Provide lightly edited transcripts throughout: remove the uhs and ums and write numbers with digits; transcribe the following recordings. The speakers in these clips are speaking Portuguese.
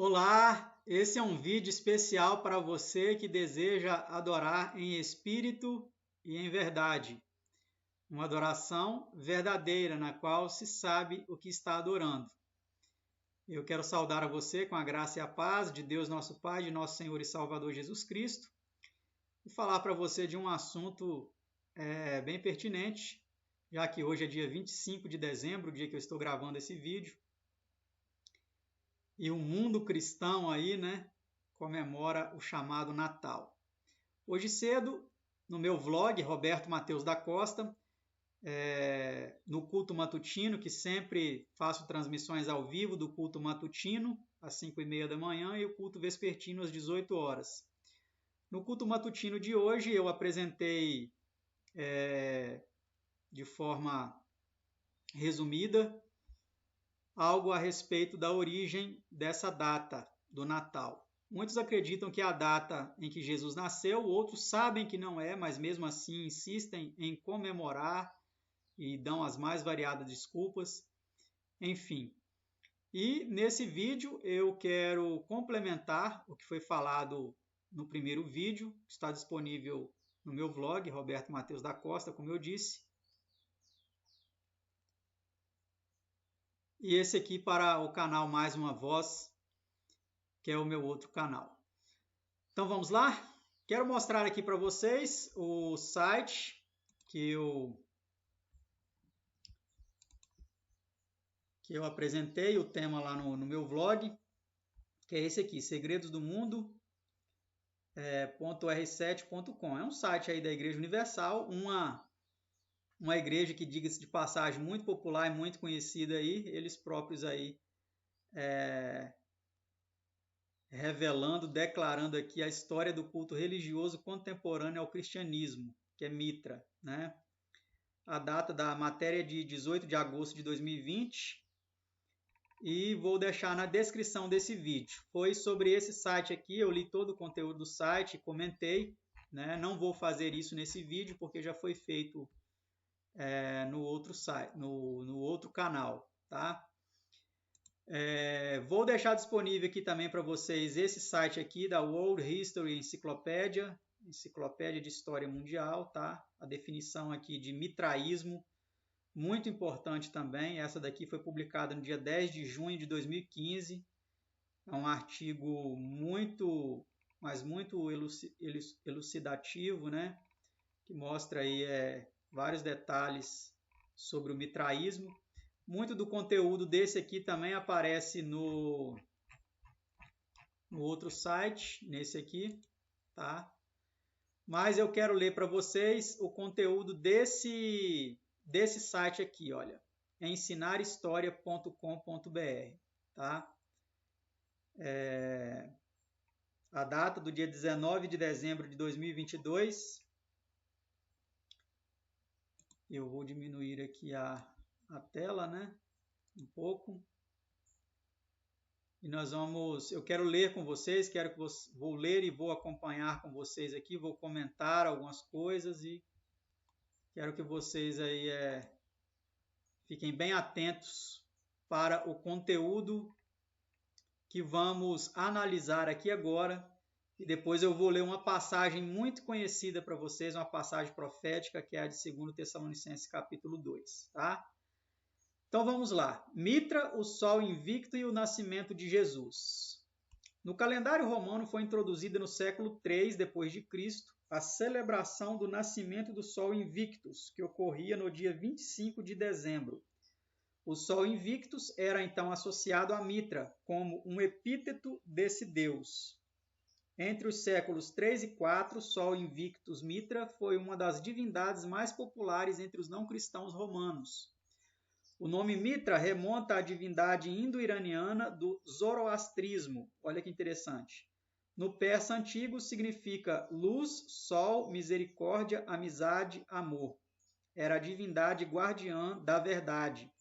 Olá, esse é um vídeo especial para você que deseja adorar em espírito e em verdade. Uma adoração verdadeira, na qual se sabe o que está adorando. Eu quero saudar a você com a graça e a paz de Deus nosso Pai, de nosso Senhor e Salvador Jesus Cristo, e falar para você de um assunto bem pertinente, já que hoje é dia 25 de dezembro, o dia que eu estou gravando esse vídeo, e o mundo cristão aí, né, comemora o chamado Natal. Hoje cedo, no meu vlog, Roberto Mateus da Costa, no culto matutino, que sempre faço transmissões ao vivo do culto matutino, às 5h30 da manhã, e o culto vespertino às 18 horas. No culto matutino de hoje, eu apresentei de forma resumida algo a respeito da origem dessa data do Natal. Muitos acreditam que é a data em que Jesus nasceu, outros sabem que não é, mas mesmo assim insistem em comemorar e dão as mais variadas desculpas. Enfim. E nesse vídeo eu quero complementar o que foi falado no primeiro vídeo, que está disponível no meu vlog, Roberto Mateus da Costa, como eu disse. E esse aqui para o canal Mais Uma Voz, que é o meu outro canal. Então vamos lá? Quero mostrar aqui para vocês o site que eu apresentei, o tema lá no meu vlog, que é esse aqui, segredosdomundo.r7.com. É um site aí da Igreja Universal, uma igreja que, diga-se de passagem, muito popular e muito conhecida aí, eles próprios aí revelando, declarando aqui a história do culto religioso contemporâneo ao cristianismo, que é Mitra, né? A data da matéria é de 18 de agosto de 2020 e vou deixar na descrição desse vídeo. Foi sobre esse site aqui, eu li todo o conteúdo do site, comentei, né? Não vou fazer isso nesse vídeo porque já foi feito no outro site, no outro canal, tá? Vou deixar disponível aqui também para vocês esse site aqui da World History Encyclopedia, Enciclopédia de História Mundial, tá? A definição aqui de mitraísmo, muito importante também. Essa daqui foi publicada no dia 10 de junho de 2015. É um artigo muito, mas muito elucidativo, né? Que mostra aí vários detalhes sobre o mitraísmo. Muito do conteúdo desse aqui também aparece no outro site, nesse aqui, tá? Mas eu quero ler para vocês o conteúdo desse site aqui, olha, ensinahistoria.com.br, tá? A data do dia 19 de dezembro de 2022. Eu vou diminuir aqui a tela, né? Um pouco. E eu quero ler com vocês, vou ler e vou acompanhar com vocês aqui, vou comentar algumas coisas e quero que vocês aí fiquem bem atentos para o conteúdo que vamos analisar aqui agora. E depois eu vou ler uma passagem muito conhecida para vocês, uma passagem profética, que é a de 2 Tessalonicenses capítulo 2, tá? Então vamos lá. Mitra, o sol invicto e o nascimento de Jesus. No calendário romano foi introduzida no século III d.C. a celebração do nascimento do sol invictus, que ocorria no dia 25 de dezembro. O sol invictus era então associado a Mitra, como um epíteto desse deus. Entre os séculos 3 e 4, Sol Invictus Mitra foi uma das divindades mais populares entre os não-cristãos romanos. O nome Mitra remonta à divindade indo-iraniana do zoroastrismo. Olha que interessante. No persa antigo significa luz, sol, misericórdia, amizade, amor. Era a divindade guardiã da verdade,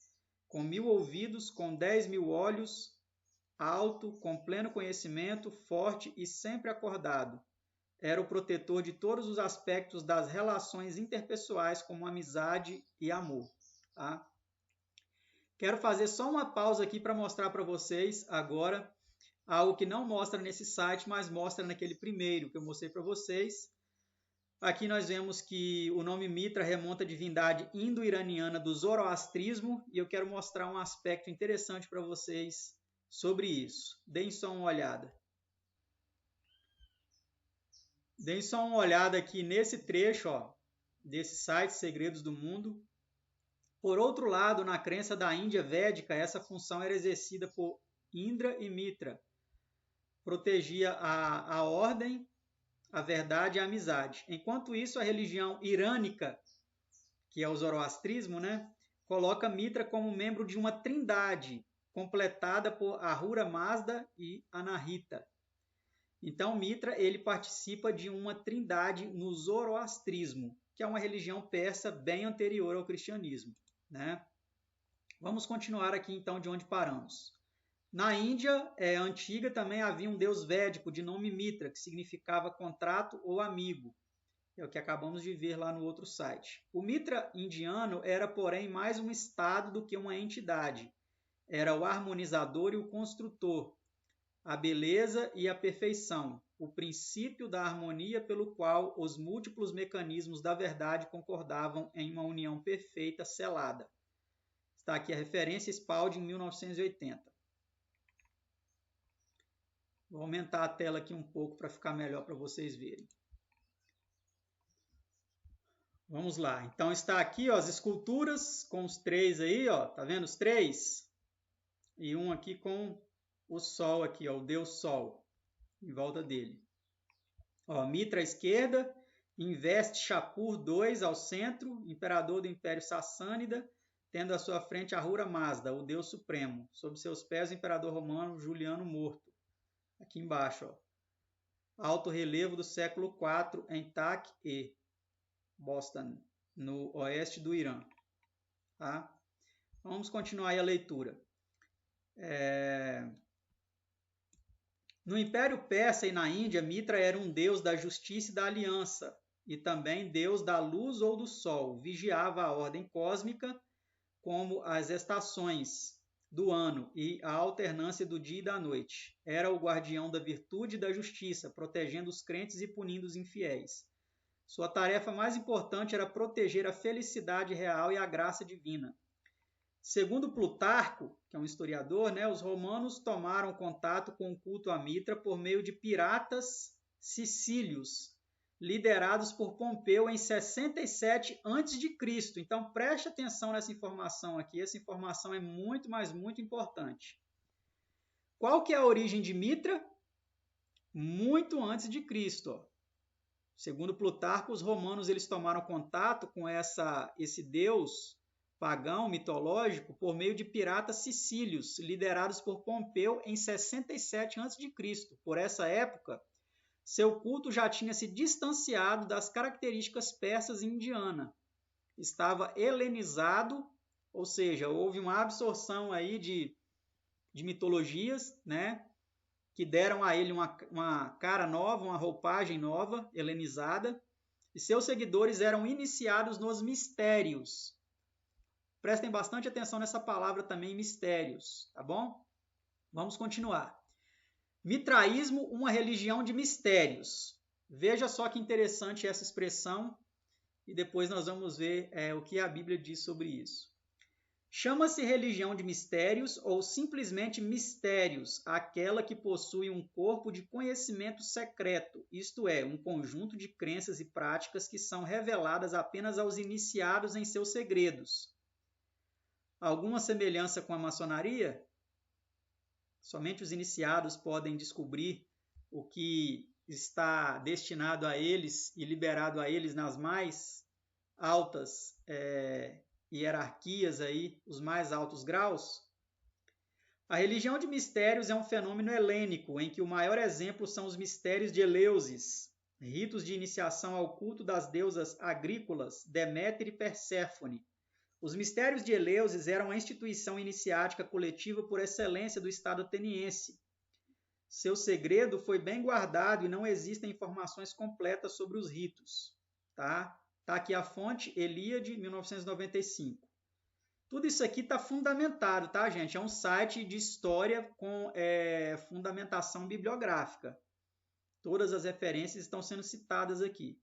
com 1000 ouvidos, com 10.000 olhos, alto, com pleno conhecimento, forte e sempre acordado. Era o protetor de todos os aspectos das relações interpessoais, como amizade e amor. Tá? Quero fazer só uma pausa aqui para mostrar para vocês agora algo que não mostra nesse site, mas mostra naquele primeiro que eu mostrei para vocês. Aqui nós vemos que o nome Mitra remonta à divindade indo-iraniana do zoroastrismo, e eu quero mostrar um aspecto interessante para vocês sobre isso. Deem só uma olhada. Deem só uma olhada aqui nesse trecho, ó, desse site Segredos do Mundo. Por outro lado, na crença da Índia védica, essa função era exercida por Indra e Mitra. Protegia a ordem, a verdade e a amizade. Enquanto isso, a religião irânica, que é o zoroastrismo, né, coloca Mitra como membro de uma trindade, completada por Ahura Mazda e Anahita. Então, Mitra ele participa de uma trindade no zoroastrismo, que é uma religião persa bem anterior ao cristianismo, né? Vamos continuar aqui, então, de onde paramos. Na Índia antiga também havia um deus védico de nome Mitra, que significava contrato ou amigo. É o que acabamos de ver lá no outro site. O Mitra indiano era, porém, mais um estado do que uma entidade. Era o harmonizador e o construtor, a beleza e a perfeição, o princípio da harmonia pelo qual os múltiplos mecanismos da verdade concordavam em uma união perfeita selada. Está aqui a referência Spalding, 1980. Vou aumentar a tela aqui um pouco para ficar melhor para vocês verem. Vamos lá. Então está aqui, ó, as esculturas com os três aí, ó. Tá vendo os três? E um aqui com o Sol aqui, ó, o Deus Sol em volta dele. Ó, Mitra à esquerda, investe Shapur II ao centro, imperador do Império Sassânida, tendo à sua frente Ahura Mazda, o Deus Supremo. Sob seus pés o imperador romano Juliano morto. Aqui embaixo, ó. Alto relevo do século IV em Tak-e, Boston, no oeste do Irã. Tá? Vamos continuar aí a leitura. No Império Persa e na Índia, Mitra era um deus da justiça e da aliança, e também deus da luz ou do sol. Vigiava a ordem cósmica, como as estações do ano e a alternância do dia e da noite. Era o guardião da virtude e da justiça, protegendo os crentes e punindo os infiéis. Sua tarefa mais importante era proteger a felicidade real e a graça divina. Segundo Plutarco, que é um historiador, né, os romanos tomaram contato com o culto a Mitra por meio de piratas sicílios, liderados por Pompeu em 67 a.C. Então, preste atenção nessa informação aqui. Essa informação é muito, mas muito importante. Qual que é a origem de Mitra? Muito antes de Cristo. Ó. Segundo Plutarco, os romanos eles tomaram contato com esse deus pagão mitológico por meio de piratas sicílios, liderados por Pompeu em 67 a.C. Por essa época, seu culto já tinha se distanciado das características persas e indiana. Estava helenizado, ou seja, houve uma absorção aí de mitologias, né, que deram a ele uma cara nova, uma roupagem nova, helenizada, e seus seguidores eram iniciados nos mistérios. Prestem bastante atenção nessa palavra também, mistérios, tá bom? Vamos continuar. Mitraísmo, uma religião de mistérios. Veja só que interessante essa expressão e depois nós vamos ver o que a Bíblia diz sobre isso. Chama-se religião de mistérios ou simplesmente mistérios, aquela que possui um corpo de conhecimento secreto, isto é, um conjunto de crenças e práticas que são reveladas apenas aos iniciados em seus segredos. Alguma semelhança com a maçonaria? Somente os iniciados podem descobrir o que está destinado a eles e liberado a eles nas mais altas hierarquias, aí, os mais altos graus. A religião de mistérios é um fenômeno helênico, em que o maior exemplo são os mistérios de Eleusis, ritos de iniciação ao culto das deusas agrícolas Deméter e Perséfone. Os mistérios de Eleusis eram a instituição iniciática coletiva por excelência do Estado ateniense. Seu segredo foi bem guardado e não existem informações completas sobre os ritos. Tá aqui a fonte, Elíade, 1995. Tudo isso aqui está fundamentado, tá, gente? É um site de história com fundamentação bibliográfica. Todas as referências estão sendo citadas aqui.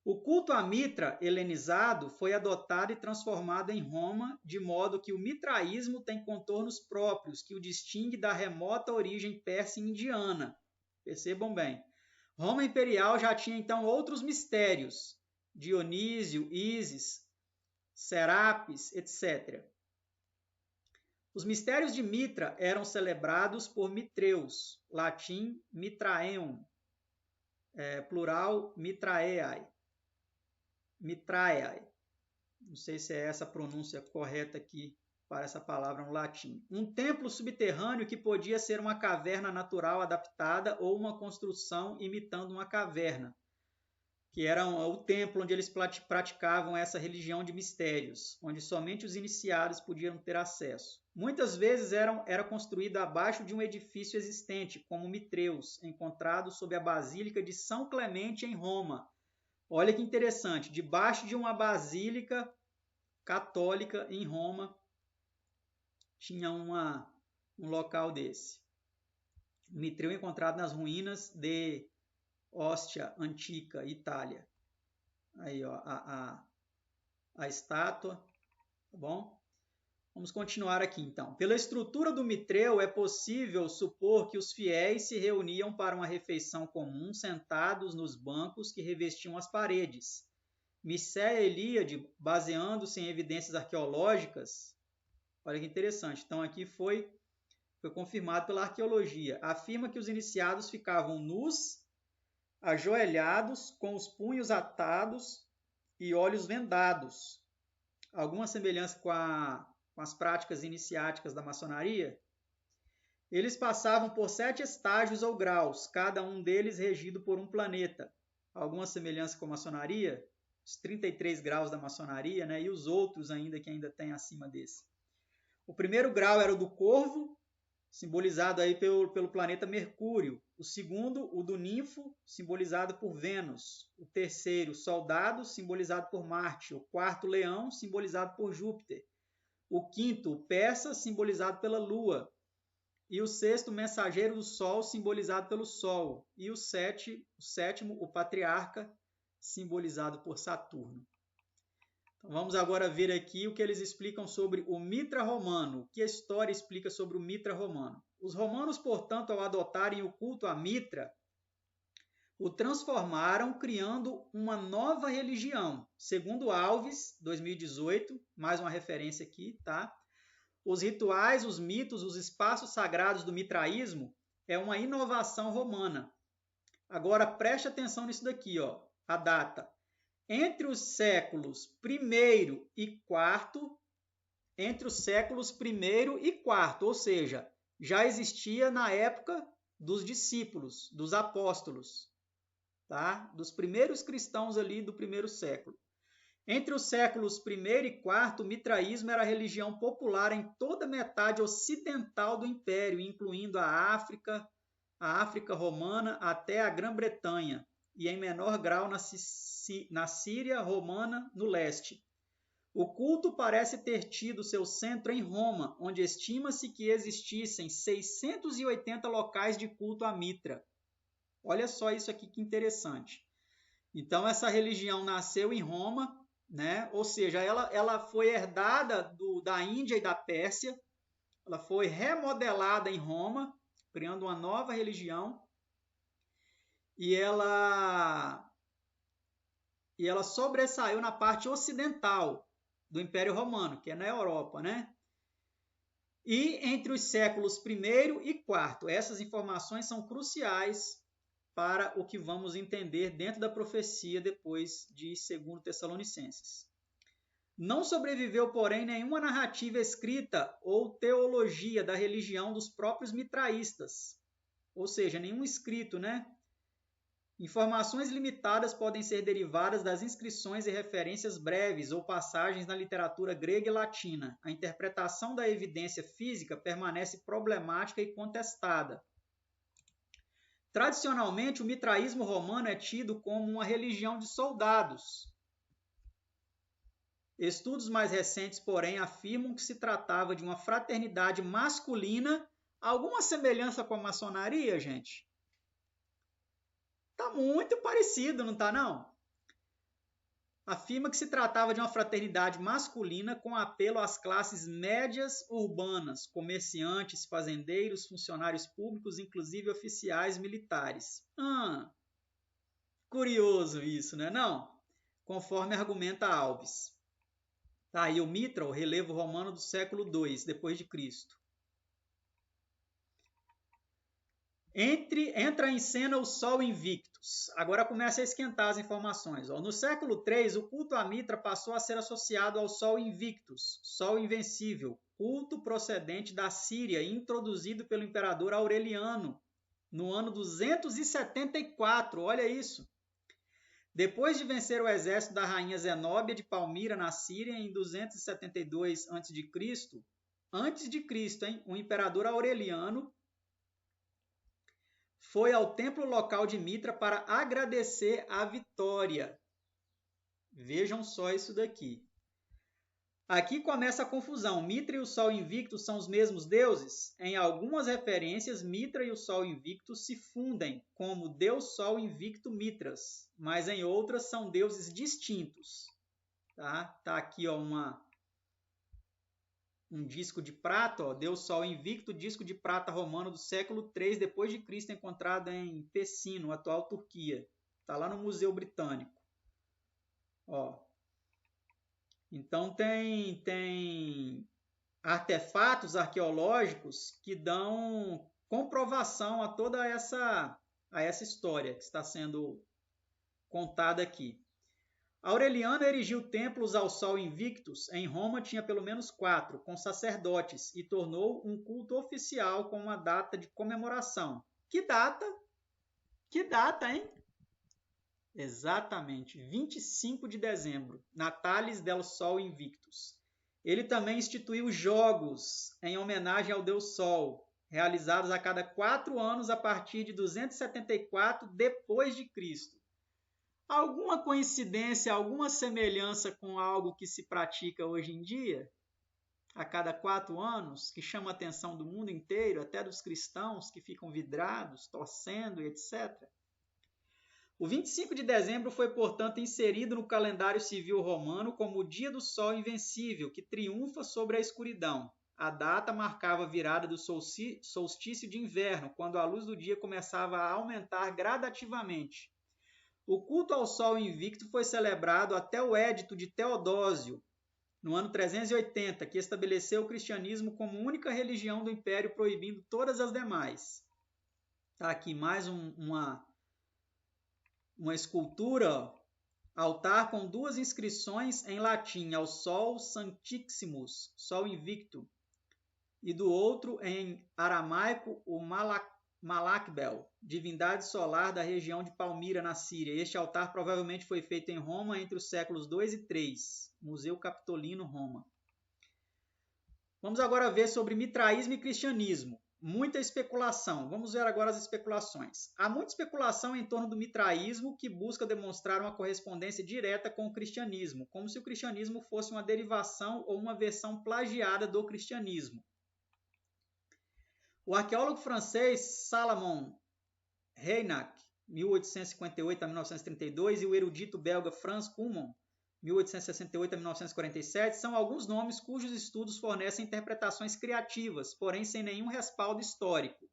O culto a Mitra, helenizado, foi adotado e transformado em Roma, de modo que o mitraísmo tem contornos próprios, que o distingue da remota origem persa e indiana. Percebam bem. Roma imperial já tinha então outros mistérios, Dionísio, Ísis, Serapis, etc. Os mistérios de Mitra eram celebrados por mitreus, latim mitraeum, plural mitraeae. Mitraeae. Não sei se é essa a pronúncia correta aqui para essa palavra no latim. Um templo subterrâneo que podia ser uma caverna natural adaptada ou uma construção imitando uma caverna, que era o templo onde eles praticavam essa religião de mistérios, onde somente os iniciados podiam ter acesso. Muitas vezes era construído abaixo de um edifício existente, como Mitreus, encontrado sob a Basílica de São Clemente em Roma. Olha que interessante, debaixo de uma basílica católica em Roma, tinha um local desse. Mitreu encontrado nas ruínas de Ostia Antiga, Itália. Aí, ó, a estátua, tá bom? Vamos continuar aqui, então. Pela estrutura do mitreu, é possível supor que os fiéis se reuniam para uma refeição comum, sentados nos bancos que revestiam as paredes. Mircea Eliade, baseando-se em evidências arqueológicas, olha que interessante, então aqui foi confirmado pela arqueologia, afirma que os iniciados ficavam nus, ajoelhados, com os punhos atados e olhos vendados. Alguma semelhança com as práticas iniciáticas da maçonaria? Eles passavam por 7 estágios ou graus, cada um deles regido por um planeta. Alguma semelhança com a maçonaria? Os 33 graus da maçonaria, né? E os outros ainda que ainda tem acima desse. O primeiro grau era o do corvo, simbolizado aí pelo planeta Mercúrio. O segundo, o do ninfo, simbolizado por Vênus. O terceiro, soldado, simbolizado por Marte. O quarto, leão, simbolizado por Júpiter. O quinto, o persa, simbolizado pela Lua. E o sexto, mensageiro do Sol, simbolizado pelo Sol. E o sétimo, o patriarca, simbolizado por Saturno. Então, vamos agora ver aqui o que eles explicam sobre o Mitra romano. O que a história explica sobre o Mitra romano? Os romanos, portanto, ao adotarem o culto a Mitra, o transformaram criando uma nova religião. Segundo Alves, 2018, mais uma referência aqui, tá? Os rituais, os mitos, os espaços sagrados do mitraísmo é uma inovação romana. Agora, preste atenção nisso daqui, ó, a data. Entre os séculos I e IV, ou seja, já existia na época dos discípulos, dos apóstolos, tá? Dos primeiros cristãos ali do primeiro século. Entre os séculos I e IV, o mitraísmo era a religião popular em toda a metade ocidental do Império, incluindo a África romana até a Grã-Bretanha, e em menor grau na Síria romana, no leste. O culto parece ter tido seu centro em Roma, onde estima-se que existissem 680 locais de culto a Mitra. Olha só isso aqui que interessante. Então, essa religião nasceu em Roma, né? Ou seja, ela foi herdada da Índia e da Pérsia, ela foi remodelada em Roma, criando uma nova religião, e ela sobressaiu na parte ocidental do Império Romano, que é na Europa, né? E entre os séculos I e IV, essas informações são cruciais para o que vamos entender dentro da profecia depois de 2 Tessalonicenses. Não sobreviveu, porém, nenhuma narrativa escrita ou teologia da religião dos próprios mitraístas, ou seja, nenhum escrito, né? Informações limitadas podem ser derivadas das inscrições e referências breves ou passagens na literatura grega e latina. A interpretação da evidência física permanece problemática e contestada. Tradicionalmente, o mitraísmo romano é tido como uma religião de soldados. Estudos mais recentes, porém, afirmam que se tratava de uma fraternidade masculina. Alguma semelhança com a maçonaria, gente? Tá muito parecido, não tá não? Afirma que se tratava de uma fraternidade masculina com apelo às classes médias urbanas, comerciantes, fazendeiros, funcionários públicos, inclusive oficiais militares. Curioso isso, né? Não? Conforme argumenta Alves. Tá aí o Mitra, o relevo romano do século II, depois de Cristo. Entra em cena o Sol Invictus. Agora começa a esquentar as informações. No século III, o culto a Mitra passou a ser associado ao Sol Invictus, Sol Invencível, culto procedente da Síria, introduzido pelo imperador Aureliano no ano 274. Olha isso! Depois de vencer o exército da rainha Zenóbia de Palmira na Síria em 272 a.C., o imperador Aureliano foi ao templo local de Mitra para agradecer a vitória. Vejam só isso daqui. Aqui começa a confusão. Mitra e o Sol Invicto são os mesmos deuses? Em algumas referências, Mitra e o Sol Invicto se fundem como Deus Sol Invicto Mitras, mas em outras são deuses distintos. Tá aqui um disco de prata, Deus Sol Invicto, disco de prata romano do século III depois de Cristo, encontrado em Pessino, atual Turquia. Está lá no Museu Britânico. Então tem artefatos arqueológicos que dão comprovação a toda essa história que está sendo contada aqui. Aureliano erigiu templos ao Sol Invictus. Em Roma tinha pelo menos 4, com sacerdotes, e tornou um culto oficial com uma data de comemoração. Que data? Que data, hein? Exatamente, 25 de dezembro, Natalis del Sol Invictus. Ele também instituiu jogos em homenagem ao Deus Sol, realizados a cada 4 anos a partir de 274 depois de Cristo. Alguma coincidência, alguma semelhança com algo que se pratica hoje em dia? A cada 4 anos, que chama a atenção do mundo inteiro, até dos cristãos que ficam vidrados, torcendo e etc. O 25 de dezembro foi, portanto, inserido no calendário civil romano como o dia do Sol Invencível, que triunfa sobre a escuridão. A data marcava a virada do solstício de inverno, quando a luz do dia começava a aumentar gradativamente. O culto ao Sol Invicto foi celebrado até o Edito de Teodósio, no ano 380, que estabeleceu o cristianismo como única religião do Império, proibindo todas as demais. Está aqui mais uma escultura, altar com 2 inscrições em latim, ao Sol Sanctissimus, Sol Invicto, e do outro em aramaico o Malakbel, divindade solar da região de Palmira, na Síria. Este altar provavelmente foi feito em Roma entre os séculos II e III, Museu Capitolino, Roma. Vamos agora ver sobre mitraísmo e cristianismo. Muita especulação. Vamos ver agora as especulações. Há muita especulação em torno do mitraísmo, que busca demonstrar uma correspondência direta com o cristianismo, como se o cristianismo fosse uma derivação ou uma versão plagiada do cristianismo. O arqueólogo francês Salomon Reynac, 1858 a 1932, e o erudito belga Frans Koeman, 1868 a 1947, são alguns nomes cujos estudos fornecem interpretações criativas, porém sem nenhum respaldo histórico.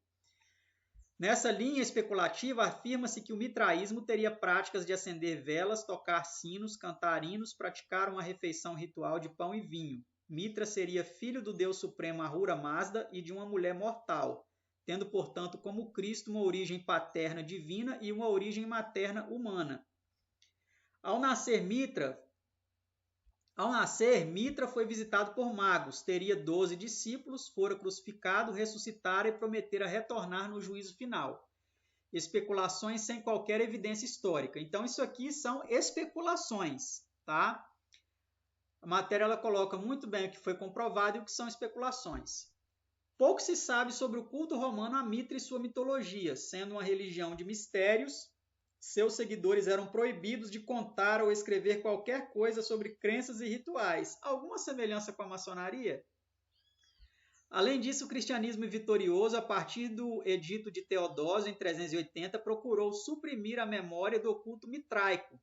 Nessa linha especulativa, afirma-se que o mitraísmo teria práticas de acender velas, tocar sinos, cantar hinos, praticar uma refeição ritual de pão e vinho. Mitra seria filho do deus supremo Ahura Mazda e de uma mulher mortal, tendo, portanto, como Cristo uma origem paterna divina e uma origem materna humana. Ao nascer, Mitra foi visitado por magos, teria 12 discípulos, fora crucificado, ressuscitara e prometera retornar no juízo final. Especulações sem qualquer evidência histórica. Então, isso aqui são especulações, tá? A matéria ela coloca muito bem o que foi comprovado e o que são especulações. Pouco se sabe sobre o culto romano a Mitra e sua mitologia, sendo uma religião de mistérios, seus seguidores eram proibidos de contar ou escrever qualquer coisa sobre crenças e rituais. Alguma semelhança com a maçonaria? Além disso, o cristianismo vitorioso, a partir do edito de Teodósio, em 380, procurou suprimir a memória do culto mitraico.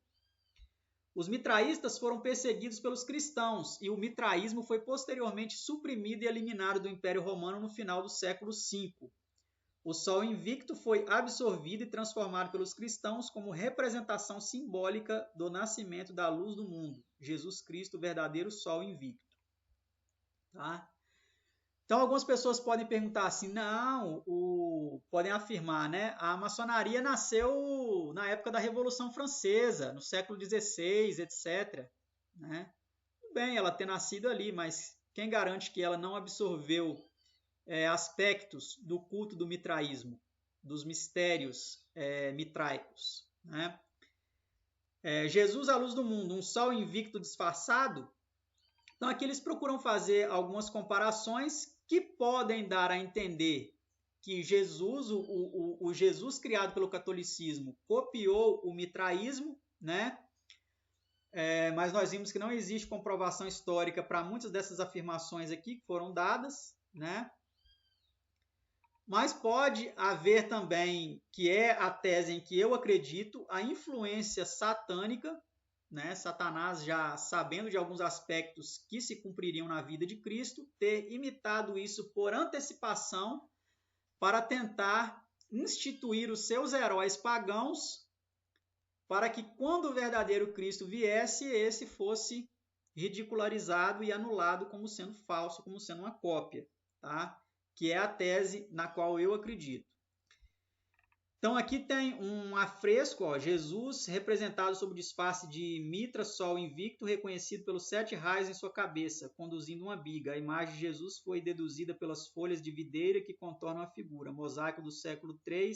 Os mitraístas foram perseguidos pelos cristãos e o mitraísmo foi posteriormente suprimido e eliminado do Império Romano no final do século V. O Sol Invicto foi absorvido e transformado pelos cristãos como representação simbólica do nascimento da luz do mundo, Jesus Cristo, o verdadeiro Sol Invicto. Tá? Então, algumas pessoas podem perguntar assim, não, podem afirmar, né? A maçonaria nasceu na época da Revolução Francesa, no século XVI, etc. Né? Tudo bem ela ter nascido ali, mas quem garante que ela não absorveu aspectos do culto do mitraísmo, dos mistérios mitraicos? Né? Jesus, a luz do mundo, um sol invicto disfarçado? Então, aqui eles procuram fazer algumas comparações que podem dar a entender que Jesus, o Jesus criado pelo catolicismo, copiou o mitraísmo, né? Mas nós vimos que não existe comprovação histórica para muitas dessas afirmações aqui que foram dadas, né? Mas pode haver também, que é a tese em que eu acredito, a influência satânica, né? Satanás, já sabendo de alguns aspectos que se cumpririam na vida de Cristo, ter imitado isso por antecipação para tentar instituir os seus heróis pagãos para que quando o verdadeiro Cristo viesse, esse fosse ridicularizado e anulado como sendo falso, como sendo uma cópia, tá? Que é a tese na qual eu acredito. Então aqui tem um afresco, ó, Jesus representado sob o disfarce de Mitra, Sol Invicto, reconhecido pelos 7 raios em sua cabeça, conduzindo uma biga. A imagem de Jesus foi deduzida pelas folhas de videira que contornam a figura. Mosaico do século III,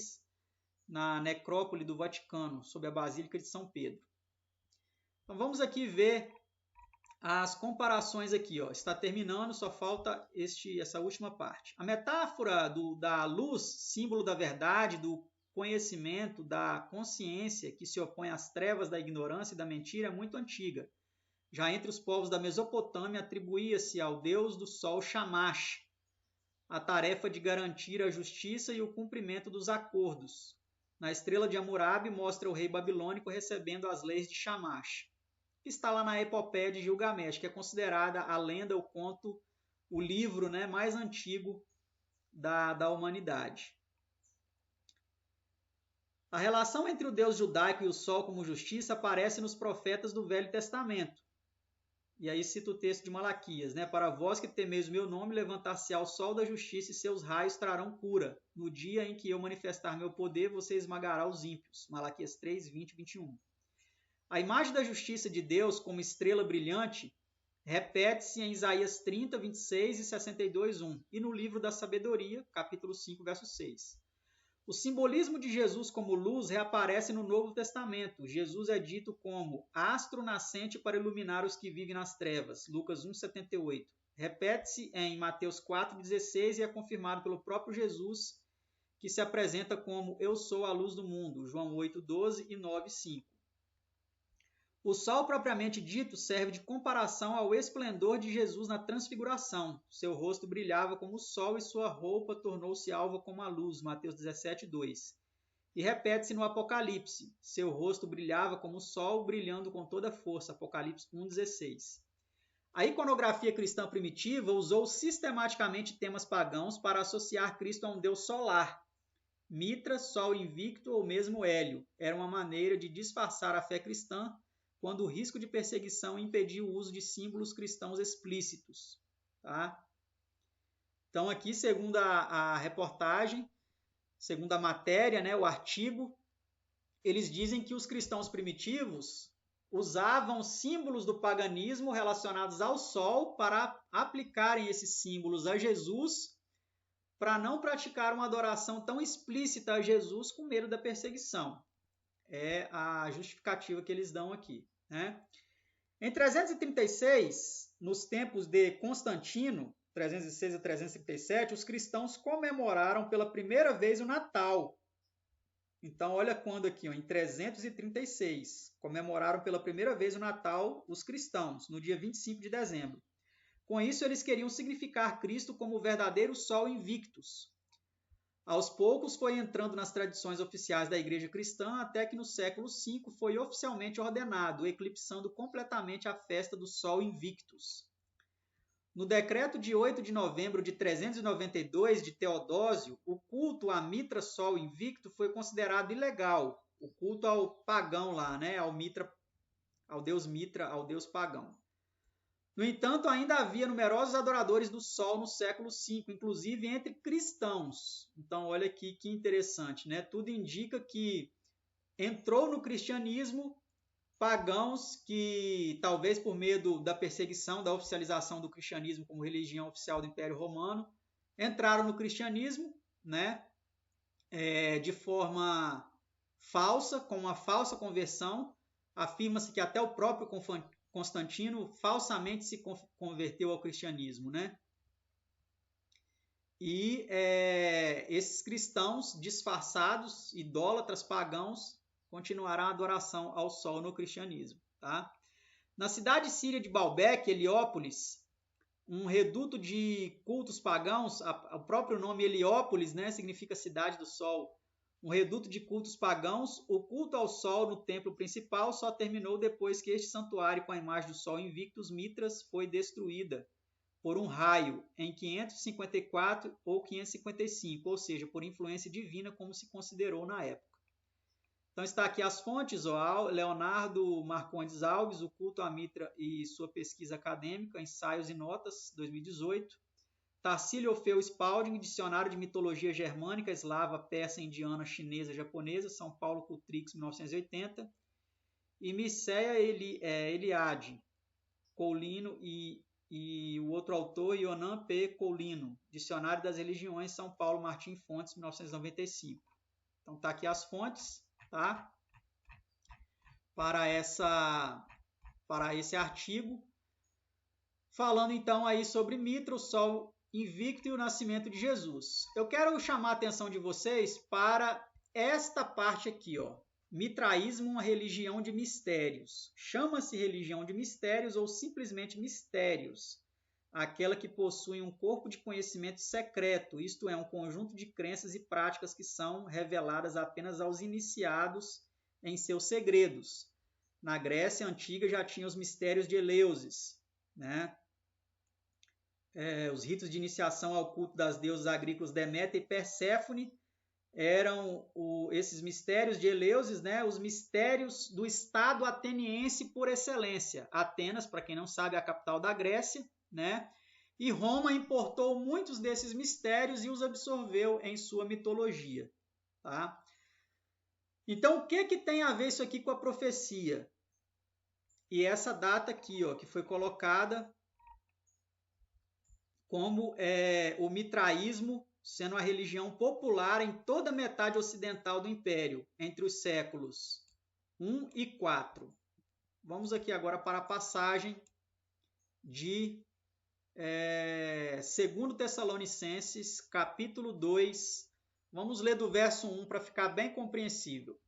na necrópole do Vaticano, sob a Basílica de São Pedro. Então vamos aqui ver as comparações aqui, ó. Está terminando, só falta essa última parte. A metáfora da luz, símbolo da verdade, do conhecimento, da consciência que se opõe às trevas da ignorância e da mentira é muito antiga. Já entre os povos da Mesopotâmia atribuía-se ao deus do sol Shamash a tarefa de garantir a justiça e o cumprimento dos acordos. Na estrela de Hammurabi mostra o rei babilônico recebendo as leis de Shamash, que está lá na epopeia de Gilgamesh, que é considerada a lenda, o conto, o livro, né, mais antigo da humanidade. A relação entre o Deus judaico e o sol como justiça aparece nos profetas do Velho Testamento. E aí cita o texto de Malaquias, né? Para vós que temeis o meu nome, levantar-se-á o sol da justiça e seus raios trarão cura. No dia em que eu manifestar meu poder, você esmagará os ímpios. Malaquias 3, 20 e 21. A imagem da justiça de Deus como estrela brilhante repete-se em Isaías 30, 26 e 62, 1. E no livro da Sabedoria, capítulo 5, verso 6. O simbolismo de Jesus como luz reaparece no Novo Testamento. Jesus é dito como astro nascente para iluminar os que vivem nas trevas. Lucas 1,78. Repete-se em Mateus 4,16 e é confirmado pelo próprio Jesus, que se apresenta como eu sou a luz do mundo. João 8,12 e 9,5. O sol propriamente dito serve de comparação ao esplendor de Jesus na transfiguração. Seu rosto brilhava como o sol e sua roupa tornou-se alva como a luz. Mateus 17:2. E repete-se no Apocalipse. Seu rosto brilhava como o sol, brilhando com toda força. Apocalipse 1:16. A iconografia cristã primitiva usou sistematicamente temas pagãos para associar Cristo a um deus solar. Mitra, sol invicto ou mesmo Hélio. Era uma maneira de disfarçar a fé cristã quando o risco de perseguição impedia o uso de símbolos cristãos explícitos. Tá? Então, aqui, segundo a reportagem, segundo a matéria, né, o artigo, eles dizem que os cristãos primitivos usavam símbolos do paganismo relacionados ao sol para aplicarem esses símbolos a Jesus, para não praticar uma adoração tão explícita a Jesus com medo da perseguição. É a justificativa que eles dão aqui. Né? Em 336, nos tempos de Constantino, 306 a 337, os cristãos comemoraram pela primeira vez o Natal. Então, olha quando aqui, ó, em 336, comemoraram pela primeira vez o Natal os cristãos, no dia 25 de dezembro. Com isso, eles queriam significar Cristo como o verdadeiro Sol Invictus. Aos poucos foi entrando nas tradições oficiais da Igreja Cristã, até que no século V foi oficialmente ordenado, eclipsando completamente a festa do Sol Invictus. No decreto de 8 de novembro de 392 de Teodósio, o culto a Mitra Sol Invicto foi considerado ilegal. O culto ao pagão lá, né? Ao deus Mitra, ao deus pagão. No entanto, ainda havia numerosos adoradores do Sol no século V, inclusive entre cristãos. Então, olha aqui que interessante, né? Tudo indica que entrou no cristianismo pagãos que, talvez por medo da perseguição, da oficialização do cristianismo como religião oficial do Império Romano, entraram no cristianismo, né, de forma falsa, com uma falsa conversão. Afirma-se que até o próprio Constantino falsamente se converteu ao cristianismo, né? E esses cristãos disfarçados, idólatras, pagãos, continuarão a adoração ao sol no cristianismo. Tá? Na cidade síria de Baalbek, Heliópolis, um reduto de cultos pagãos, o próprio nome Heliópolis, né, significa cidade do sol, um reduto de cultos pagãos, o culto ao sol no templo principal só terminou depois que este santuário com a imagem do sol Invictus Mitras foi destruída por um raio em 554 ou 555, ou seja, por influência divina, como se considerou na época. Então está aqui as fontes, ó, Leonardo Marcondes Alves, O Culto à Mitra e Sua Pesquisa Acadêmica, Ensaios e Notas, 2018. Tarsílio Orfeu Spalding, Dicionário de Mitologia Germânica, Eslava, Persa, Indiana, Chinesa, Japonesa, São Paulo Cultrix, 1980. E Mircea Eliade, Coulino e o outro autor, Ionan P. Coulino, Dicionário das Religiões, São Paulo, Martim Fontes, 1995. Então está aqui as fontes, tá? Para esse artigo, falando então aí sobre Mitra, o Sol Invicto e o nascimento de Jesus. Eu quero chamar a atenção de vocês para esta parte aqui, ó. Mitraísmo, uma religião de mistérios. Chama-se religião de mistérios ou simplesmente mistérios. Aquela que possui um corpo de conhecimento secreto, isto é, um conjunto de crenças e práticas que são reveladas apenas aos iniciados em seus segredos. Na Grécia Antiga já tinha os mistérios de Eleusis, né? Os ritos de iniciação ao culto das deusas agrícolas Deméter e Perséfone eram esses mistérios de Eleusis, né? Os mistérios do Estado ateniense por excelência. Atenas, para quem não sabe, é a capital da Grécia, né? E Roma importou muitos desses mistérios e os absorveu em sua mitologia. Tá? Então, o que tem a ver isso aqui com a profecia? E essa data aqui, ó, que foi colocada como o mitraísmo sendo a religião popular em toda a metade ocidental do Império, entre os séculos 1 e 4. Vamos aqui agora para a passagem de 2 Tessalonicenses, capítulo 2. Vamos ler do verso 1 para ficar bem compreensível.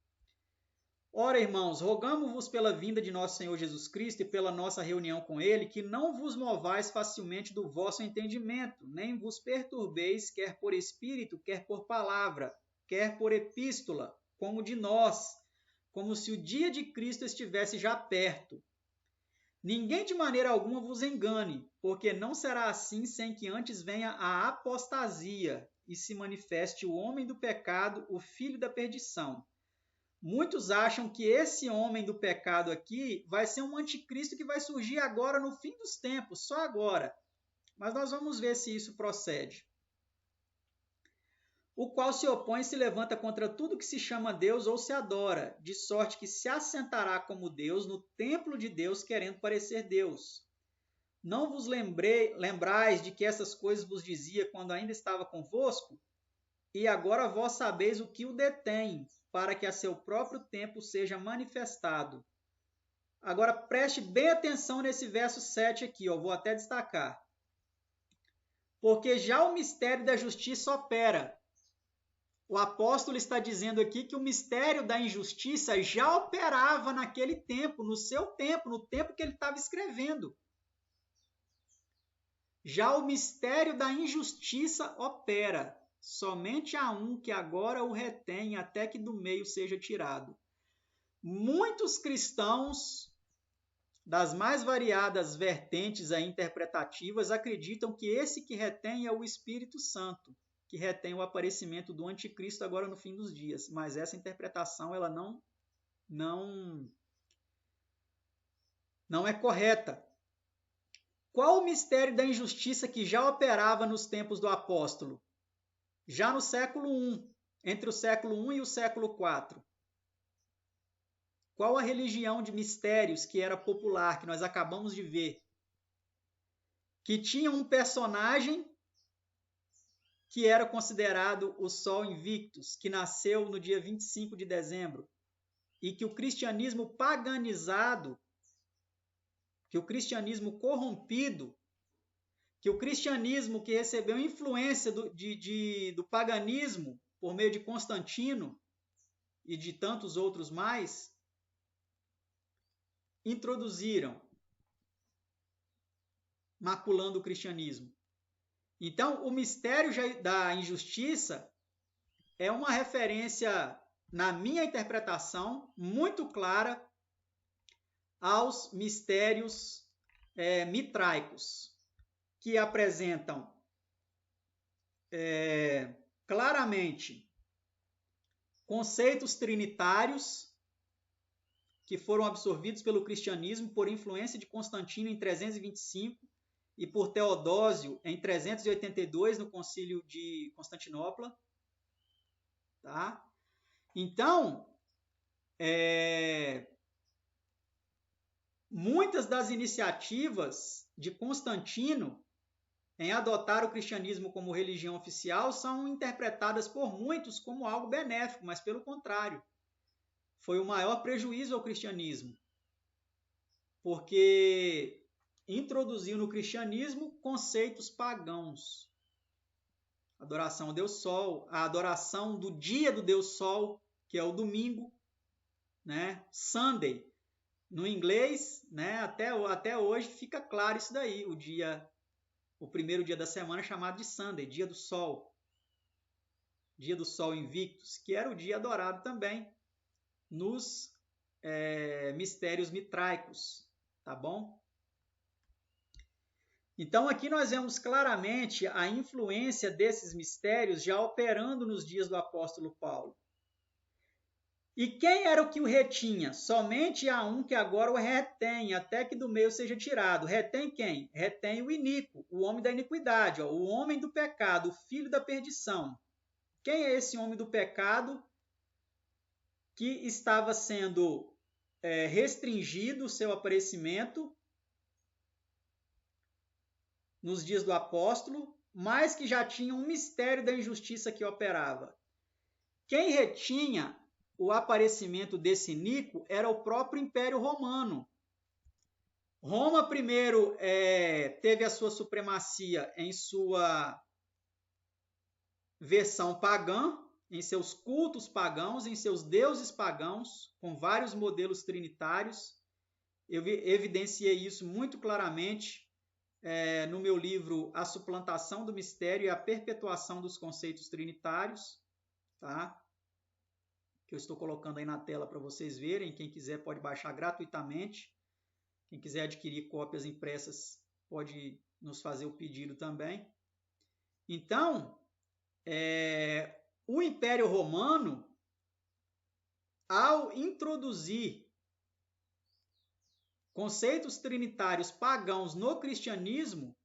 Ora, irmãos, rogamo-vos pela vinda de nosso Senhor Jesus Cristo e pela nossa reunião com Ele, que não vos movais facilmente do vosso entendimento, nem vos perturbeis, quer por espírito, quer por palavra, quer por epístola, como de nós, como se o dia de Cristo estivesse já perto. Ninguém de maneira alguma vos engane, porque não será assim sem que antes venha a apostasia e se manifeste o homem do pecado, o filho da perdição. Muitos acham que esse homem do pecado aqui vai ser um anticristo que vai surgir agora no fim dos tempos, só agora. Mas nós vamos ver se isso procede. O qual se opõe e se levanta contra tudo que se chama Deus ou se adora, de sorte que se assentará como Deus no templo de Deus, querendo parecer Deus. Não vos lembrais de que essas coisas vos dizia quando ainda estava convosco? E agora vós sabeis o que o detém, para que a seu próprio tempo seja manifestado. Agora preste bem atenção nesse verso 7 aqui, ó, vou até destacar. Porque já o mistério da justiça opera. o apóstolo está dizendo aqui que o mistério da injustiça já operava naquele tempo, no seu tempo, no tempo que ele estava escrevendo. Já o mistério da injustiça opera. Somente há um que agora o retém até que do meio seja tirado. Muitos cristãos das mais variadas vertentes interpretativas acreditam que esse que retém é o Espírito Santo, que retém o aparecimento do anticristo agora no fim dos dias. Mas essa interpretação ela não é correta. Qual o mistério da injustiça que já operava nos tempos do apóstolo? Já no século I, entre o século I e o século IV. Qual a religião de mistérios que era popular, que nós acabamos de ver? Que tinha um personagem que era considerado o Sol Invictus, que nasceu no dia 25 de dezembro, e que o cristianismo paganizado, que o cristianismo corrompido, que o cristianismo que recebeu influência do paganismo por meio de Constantino e de tantos outros mais, introduziram, maculando o cristianismo. Então, o mistério da injustiça é uma referência, na minha interpretação, muito clara aos mistérios mitraicos, que apresentam claramente conceitos trinitários que foram absorvidos pelo cristianismo por influência de Constantino em 325 e por Teodósio em 382 no Concílio de Constantinopla. Tá? Então, muitas das iniciativas de Constantino em adotar o cristianismo como religião oficial são interpretadas por muitos como algo benéfico, mas pelo contrário, foi o maior prejuízo ao cristianismo, porque introduziu no cristianismo conceitos pagãos. Adoração ao Deus Sol, a adoração do dia do Deus Sol, que é o domingo, né? Sunday. No inglês, né? Até hoje fica claro isso daí, o primeiro dia da semana chamado de Sunday, dia do Sol. Dia do Sol Invictus, que era o dia adorado também nos mistérios mitraicos, tá bom? Então aqui nós vemos claramente a influência desses mistérios já operando nos dias do apóstolo Paulo. E quem era o que o retinha? Somente há um que agora o retém, até que do meio seja tirado. Retém quem? Retém o iníquo, o homem da iniquidade, o homem do pecado, o filho da perdição. Quem é esse homem do pecado que estava sendo restringido o seu aparecimento nos dias do apóstolo, mas que já tinha um mistério da injustiça que operava? Quem retinha o aparecimento desse iníquo era o próprio Império Romano. Roma primeiro teve a sua supremacia em sua versão pagã, em seus cultos pagãos, em seus deuses pagãos, com vários modelos trinitários. Eu evidenciei isso muito claramente no meu livro A Suplantação do Mistério e a Perpetuação dos Conceitos Trinitários, tá? Que eu estou colocando aí na tela para vocês verem. Quem quiser pode baixar gratuitamente. Quem quiser adquirir cópias impressas pode nos fazer o pedido também. Então, o Império Romano, ao introduzir conceitos trinitários pagãos no cristianismo,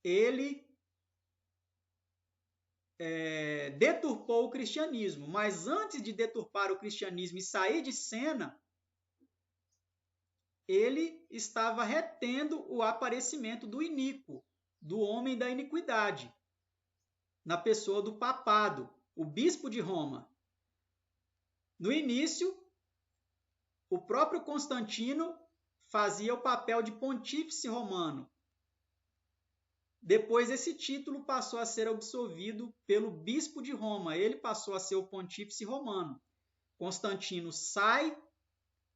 ele deturpou o cristianismo. Mas antes de deturpar o cristianismo e sair de cena, ele estava retendo o aparecimento do iníquo, do homem da iniquidade, na pessoa do papado, o bispo de Roma. No início, o próprio Constantino fazia o papel de pontífice romano. Depois esse título passou a ser absolvido pelo bispo de Roma. Ele passou a ser o pontífice romano. Constantino sai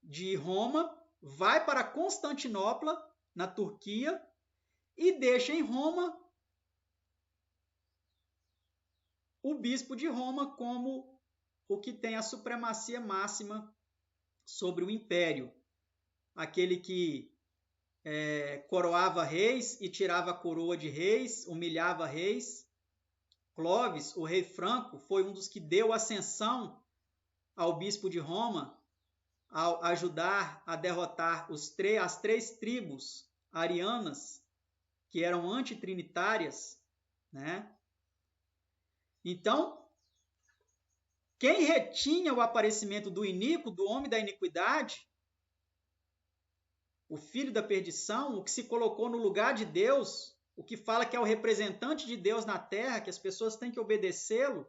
de Roma, vai para Constantinopla, na Turquia, e deixa em Roma o bispo de Roma como o que tem a supremacia máxima sobre o império. Aquele que coroava reis e tirava a coroa de reis, humilhava reis. Clovis, o rei franco, foi um dos que deu ascensão ao bispo de Roma ao ajudar a derrotar as três tribos arianas, que eram antitrinitárias, né? Então, quem retinha o aparecimento do iníquo, do homem da iniquidade, o filho da perdição, o que se colocou no lugar de Deus, o que fala que é o representante de Deus na terra, que as pessoas têm que obedecê-lo,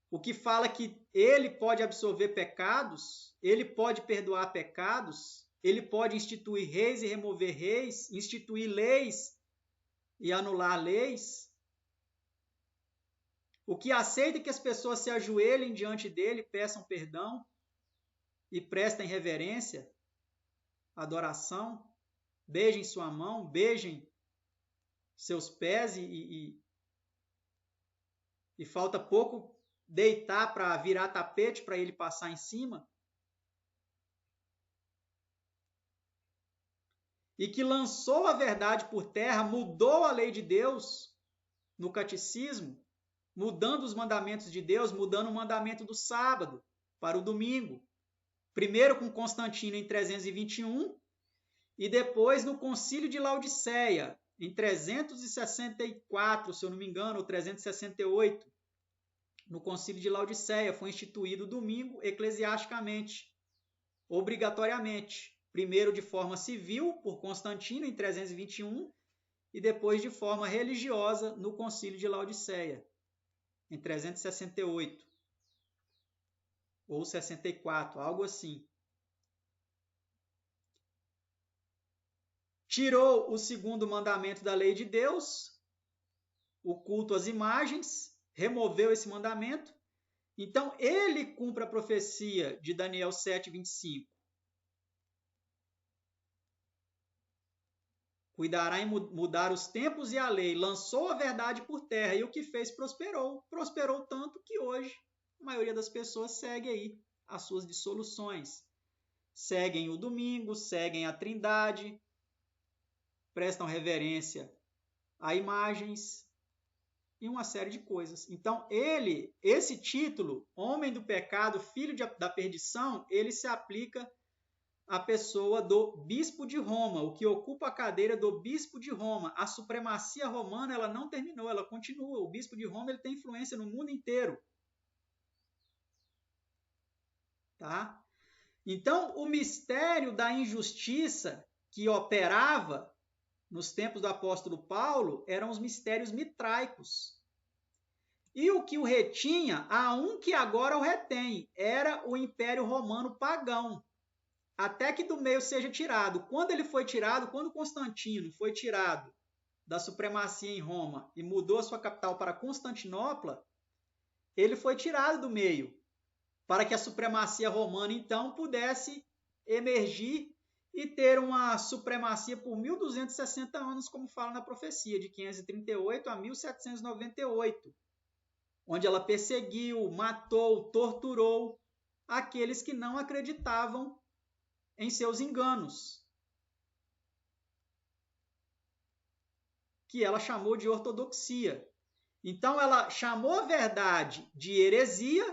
o que fala que ele pode absolver pecados, ele pode perdoar pecados, ele pode instituir reis e remover reis, instituir leis e anular leis. O que aceita que as pessoas se ajoelhem diante dele, peçam perdão e prestem reverência, adoração, beijem sua mão, beijem seus pés e falta pouco deitar para virar tapete para ele passar em cima. E que lançou a verdade por terra, mudou a lei de Deus no catecismo, mudando os mandamentos de Deus, mudando o mandamento do sábado para o domingo. Primeiro com Constantino em 321 e depois no Concílio de Laodiceia, em 364, se eu não me engano, ou 368. No Concílio de Laodiceia foi instituído o domingo eclesiasticamente, obrigatoriamente. Primeiro de forma civil, por Constantino, em 321, e depois de forma religiosa, no Concílio de Laodiceia, em 368, ou 64, algo assim. Tirou o segundo mandamento da lei de Deus, o culto às imagens, removeu esse mandamento. Então, ele cumpre a profecia de Daniel 7:25. Cuidará em mudar os tempos e a lei, lançou a verdade por terra, e o que fez prosperou. Prosperou tanto que hoje a maioria das pessoas segue aí as suas dissoluções. Seguem o domingo, seguem a trindade, prestam reverência a imagens e uma série de coisas. Então, esse título, homem do pecado, filho da perdição, ele se aplica à pessoa do bispo de Roma, o que ocupa a cadeira do bispo de Roma. A supremacia romana, ela não terminou, ela continua. O bispo de Roma, ele tem influência no mundo inteiro. Tá? Então, o mistério da injustiça que operava nos tempos do apóstolo Paulo eram os mistérios mitraicos. E o que o retinha, há um que agora o retém, era o Império Romano pagão, até que do meio seja tirado. Quando ele foi tirado, quando Constantino foi tirado da supremacia em Roma e mudou a sua capital para Constantinopla, ele foi tirado do meio, para que a supremacia romana, então, pudesse emergir e ter uma supremacia por 1260 anos, como fala na profecia, de 538 a 1798, onde ela perseguiu, matou, torturou aqueles que não acreditavam em seus enganos, que ela chamou de ortodoxia. Então, ela chamou a verdade de heresia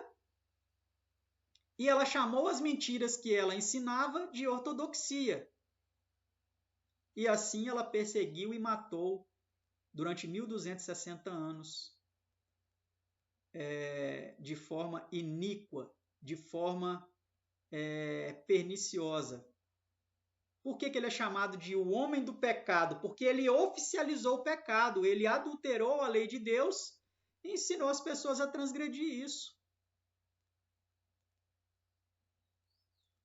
e ela chamou as mentiras que ela ensinava de ortodoxia. E assim ela perseguiu e matou durante 1260 anos de forma iníqua, de forma perniciosa. Por que ele é chamado de o homem do pecado? Porque ele oficializou o pecado, ele adulterou a lei de Deus e ensinou as pessoas a transgredir isso.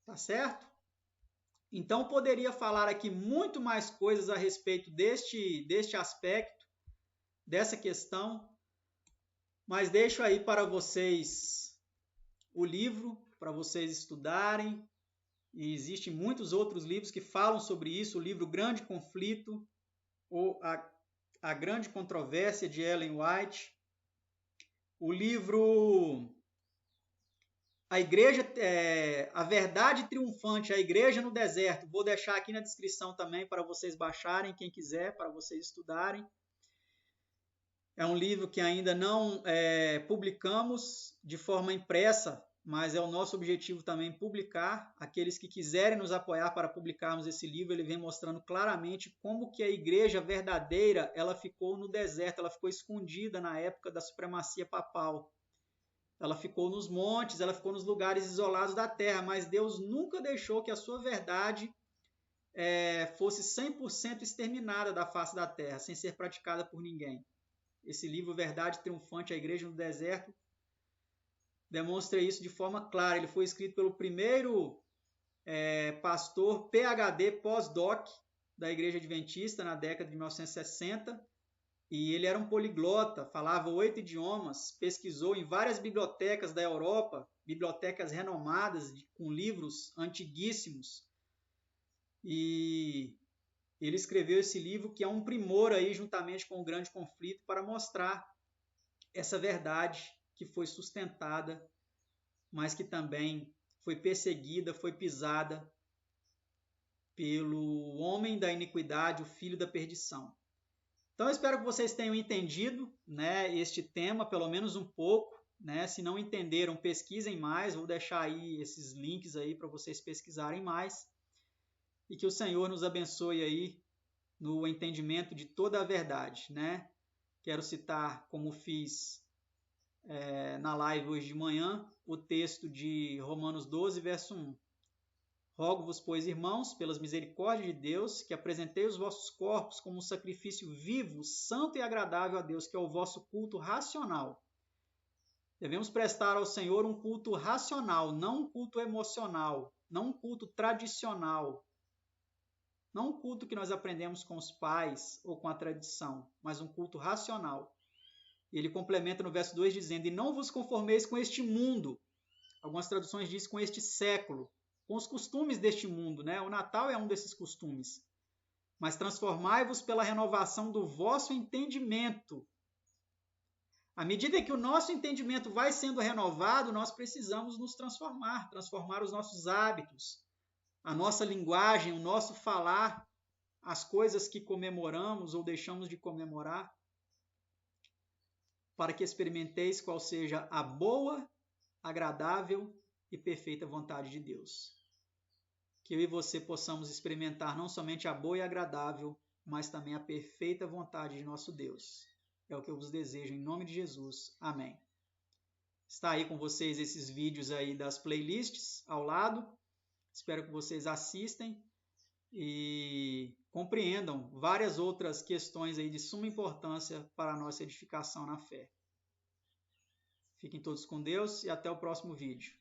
Tá certo? Então, poderia falar aqui muito mais coisas a respeito deste aspecto, dessa questão, mas deixo aí para vocês o livro, para vocês estudarem. E existem muitos outros livros que falam sobre isso, o livro Grande Conflito, ou a Grande Controvérsia, de Ellen White, o livro A Igreja, A Verdade Triunfante, A Igreja no Deserto. Vou deixar aqui na descrição também para vocês baixarem, quem quiser, para vocês estudarem. É um livro que ainda não publicamos de forma impressa, mas é o nosso objetivo também publicar. Aqueles que quiserem nos apoiar para publicarmos esse livro, ele vem mostrando claramente como que a igreja verdadeira ela ficou no deserto, ela ficou escondida na época da supremacia papal. Ela ficou nos montes, ela ficou nos lugares isolados da terra, mas Deus nunca deixou que a sua verdade fosse 100% exterminada da face da terra, sem ser praticada por ninguém. Esse livro, Verdade Triunfante, A Igreja no Deserto, demonstra isso de forma clara. Ele foi escrito pelo primeiro pastor PhD pós-doc da Igreja Adventista na década de 1960, e ele era um poliglota, falava 8 idiomas, pesquisou em várias bibliotecas da Europa, bibliotecas renomadas, com livros antiguíssimos, e ele escreveu esse livro que é um primor aí, juntamente com o Grande Conflito, para mostrar essa verdade que foi sustentada, mas que também foi perseguida, foi pisada pelo homem da iniquidade, o filho da perdição. Então, eu espero que vocês tenham entendido, né, este tema, pelo menos um pouco. Né? Se não entenderam, pesquisem mais. Vou deixar aí esses links aí para vocês pesquisarem mais. E que o Senhor nos abençoe aí no entendimento de toda a verdade. Né? Quero citar, como fiz na live hoje de manhã, o texto de Romanos 12, verso 1. Rogo-vos, pois, irmãos, pelas misericórdias de Deus, que apresentei os vossos corpos como um sacrifício vivo, santo e agradável a Deus, que é o vosso culto racional. Devemos prestar ao Senhor um culto racional, não um culto emocional, não um culto tradicional, não um culto que nós aprendemos com os pais ou com a tradição, mas um culto racional. E ele complementa no verso 2 dizendo, e não vos conformeis com este mundo. Algumas traduções dizem com este século, com os costumes deste mundo, né? O Natal é um desses costumes. Mas transformai-vos pela renovação do vosso entendimento. À medida que o nosso entendimento vai sendo renovado, nós precisamos nos transformar os nossos hábitos, a nossa linguagem, o nosso falar, as coisas que comemoramos ou deixamos de comemorar, para que experimenteis qual seja a boa, agradável e perfeita vontade de Deus. Que eu e você possamos experimentar não somente a boa e agradável, mas também a perfeita vontade de nosso Deus. É o que eu vos desejo em nome de Jesus. Amém. Está aí com vocês esses vídeos aí das playlists ao lado. Espero que vocês assistem e compreendam várias outras questões aí de suma importância para a nossa edificação na fé. Fiquem todos com Deus e até o próximo vídeo.